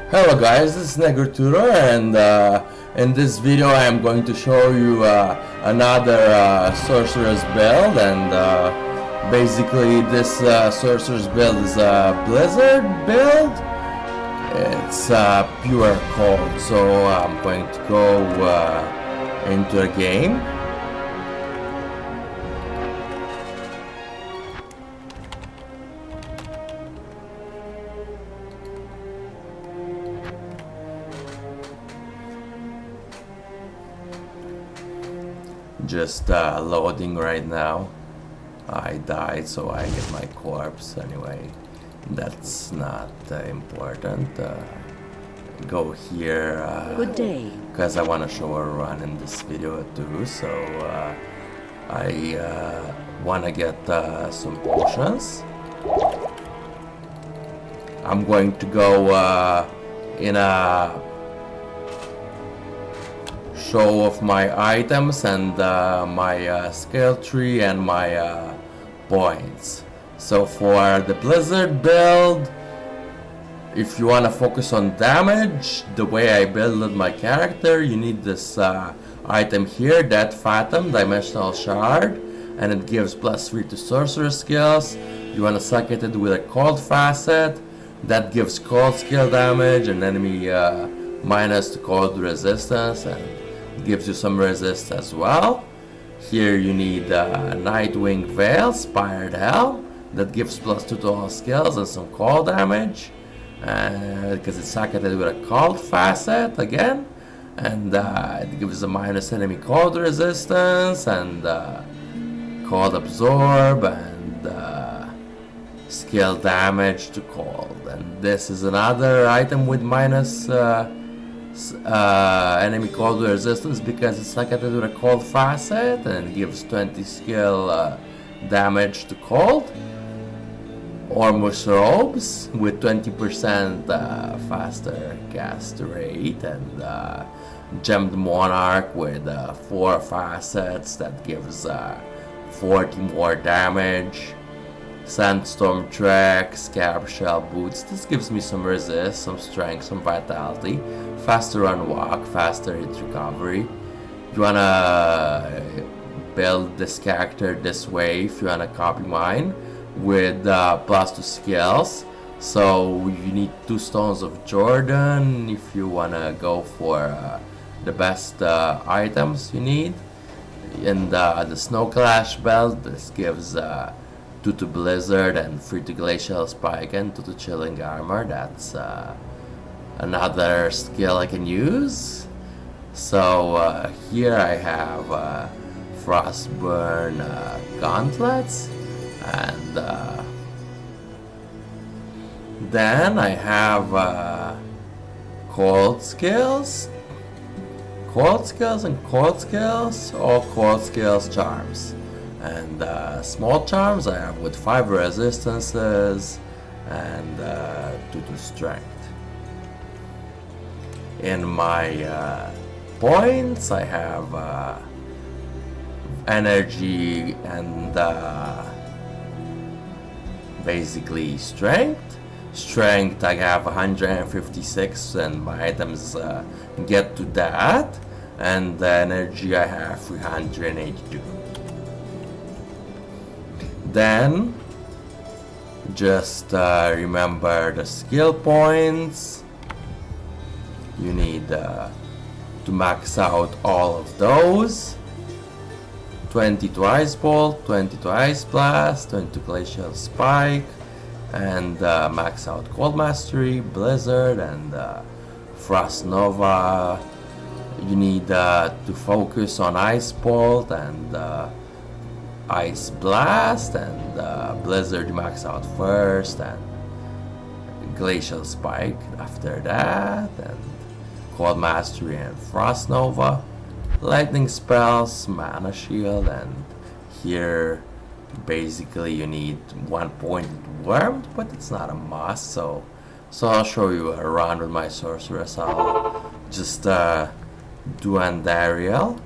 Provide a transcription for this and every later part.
Hello guys, this is Negritudo, and in this video I am going to show you another sorcerer's build, and basically this sorcerer's build is a blizzard build. It's pure cold, so I'm going to go into a game. Just loading right now. I died, so I get my corpse anyway. That's not important. Go here. Good day. Because I want to show a run in this video too. So I want to get some potions. I'm going to go in a show of my items and my skill tree and my points. So for the blizzard build, if you want to focus on damage, the way I build my character, you need this item here, that Phantom Dimensional Shard, and it gives +3 to sorcerer skills. You want to socket it with a cold facet that gives cold skill damage and enemy minus to cold resistance, and gives you some resist as well. Here you need Nightwing Veil, Spired Helm, that gives +2 to all skills and some cold damage, because it's socketed with a cold facet again, and it gives a minus enemy cold resistance and cold absorb and skill damage to cold. And this is another item with minus enemy cold resistance because it's socketed with a cold facet and gives 20 skill damage to cold. Ormus Robes with 20% faster cast rate, and Gemmed Monarch with 4 facets that gives 40 more damage. Sandstorm Trek, Scarab Shell Boots, this gives me some resist, some strength, some vitality, faster run walk, faster hit recovery. If you wanna build this character this way, if you wanna copy mine, with +2 skills, so you need 2 Stones of Jordan if you wanna go for the best items you need. In the Snow Clash belt, this gives 2 to Blizzard and 3 to Glacial Spike and 2 to Chilling Armor. That's another skill I can use. So here I have Frostburn Gauntlets, and then I have Cold Skills, and Cold Skills, or Cold Skills Charms. And small charms I have with 5 resistances and 2 to strength. In my points I have energy and basically strength. Strength I have 156 and my items get to that, and the energy I have 382. Then just remember the skill points. You need to max out all of those. 20 to Ice Bolt, 20 to Ice Blast, 20 to Glacial Spike, and max out Cold Mastery, Blizzard, and Frost Nova. You need to focus on Ice Bolt and Ice Blast, and Blizzard max out first, and Glacial Spike after that, and Cold Mastery and Frost Nova. Lightning spells, Mana Shield, and here basically you need 1 point Wormed, but it's not a must, so I'll show you around with my sorceress. I'll just do Andariel.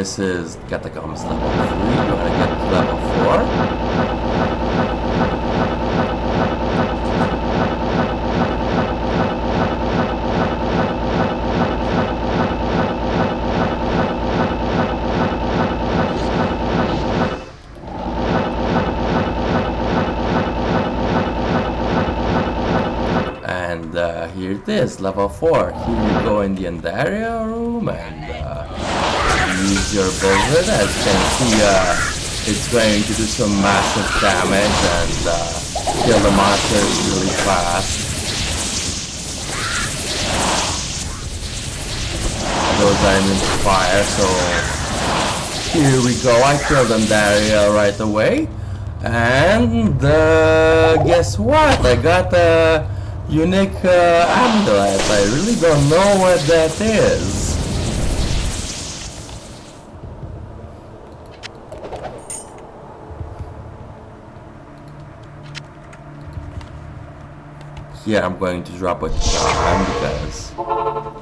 this is Catacombs level 3. You wanna get to level 4. Here it is, level 4. Here you go in the Andaria room and use your blizzard. As you can see, it's going to do some massive damage and kill the monsters really fast. Those are immune to fire, so here we go. I killed Andaria right away. And guess what? I got a unique amulet. I really don't know what that is. Here I'm going to drop a charm because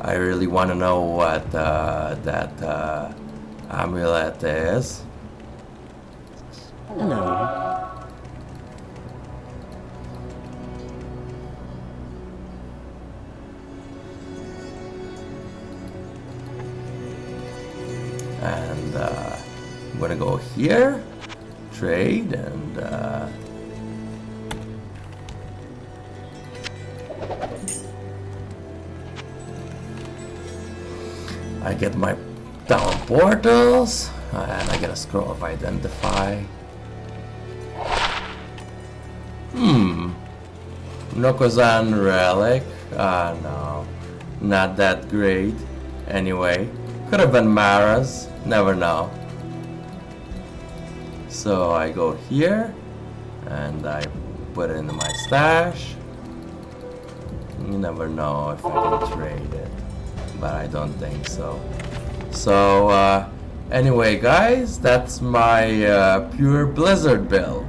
I really want to know what that amulet is. Hello. And I'm gonna go here, trade, and I get my town portals, and I get a scroll of identify. Nokozan relic. No, not that great. Anyway, could have been Mara's. Never know. So I go here and I put it into my stash. You never know if I can trade it, but I don't think so. So anyway guys, that's my pure Blizzard build.